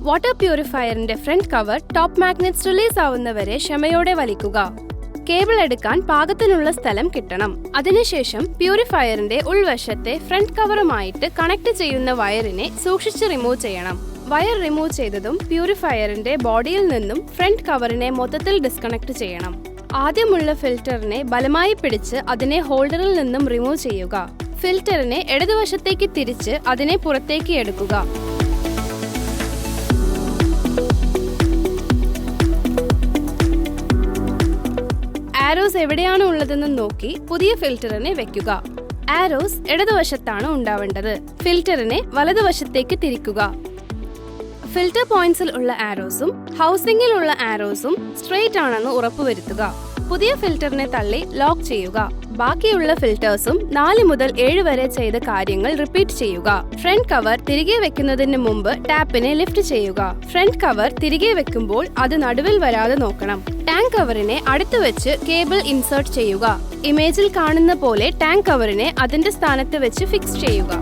Water പ്യൂരിഫയറിന്റെ front cover top magnets release ആവുന്നവരെ ക്ഷമയോടെ വലിക്കുക. കേബിൾ എടുക്കാൻ പാകത്തിനുള്ള സ്ഥലം കിട്ടണം. അതിനുശേഷം പ്യൂരിഫയറിന്റെ ഉൾവശത്തെ ഫ്രണ്ട് കവറുമായിട്ട് കണക്ട് ചെയ്യുന്ന വയറിനെ സൂക്ഷിച്ച് റിമൂവ് ചെയ്യണം. വയർ റിമൂവ് ചെയ്തതും പ്യൂരിഫയറിന്റെ ബോഡിയിൽ നിന്നും ഫ്രണ്ട് കവറിനെ മൊത്തത്തിൽ ഡിസ്കണക്ട് ചെയ്യണം. ആദ്യമുള്ള ഫിൽറ്ററിനെ ബലമായി പിടിച്ച് അതിനെ ഹോൾഡറിൽ നിന്നും റിമൂവ് ചെയ്യുക. ഫിൽറ്ററിനെ ഇടതുവശത്തേക്ക് തിരിച്ച് അതിനെ പുറത്തേക്ക് എടുക്കുക. ആരോസ് എവിടെയാണ് ഉള്ളതെന്ന് നോക്കി പുതിയ ഫിൽറ്ററിനെ വെക്കുക. ആരോസ് ഇടതുവശത്താണ് ഉണ്ടാവേണ്ടത്. ഫിൽറ്ററിനെ വലതുവശത്തേക്ക് തിരിക്കുക. ഫിൽറ്റർ പോയിന്റ്സിൽ ഉള്ള ആരോസും ഹൗസിംഗിൽ ഉള്ള ആരോസും സ്ട്രെയിറ്റ് ആണെന്ന് ഉറപ്പുവരുത്തുക. പുതിയ ഫിൽറ്ററിനെ തള്ളി ലോക്ക് ചെയ്യുക. ബാക്കിയുള്ള ഫിൽറ്റേഴ്സും 4 മുതൽ 7 വരെ ചെയ്ത കാര്യങ്ങൾ റിപ്പീറ്റ് ചെയ്യുക. ഫ്രണ്ട് കവർ തിരികെ വെക്കുന്നതിന് മുമ്പ് ടാപ്പിനെ ലിഫ്റ്റ് ചെയ്യുക. ഫ്രണ്ട് കവർ തിരികെ വെക്കുമ്പോൾ അത് നടുവിൽ വരാതെ നോക്കണം. ടാങ്ക് കവറിനെ അടുത്ത് വെച്ച് കേബിൾ ഇൻസേർട്ട് ചെയ്യുക. ഇമേജിൽ കാണുന്ന പോലെ ടാങ്ക് കവറിനെ അതിന്റെ സ്ഥാനത്ത് വെച്ച് ഫിക്സ് ചെയ്യുക.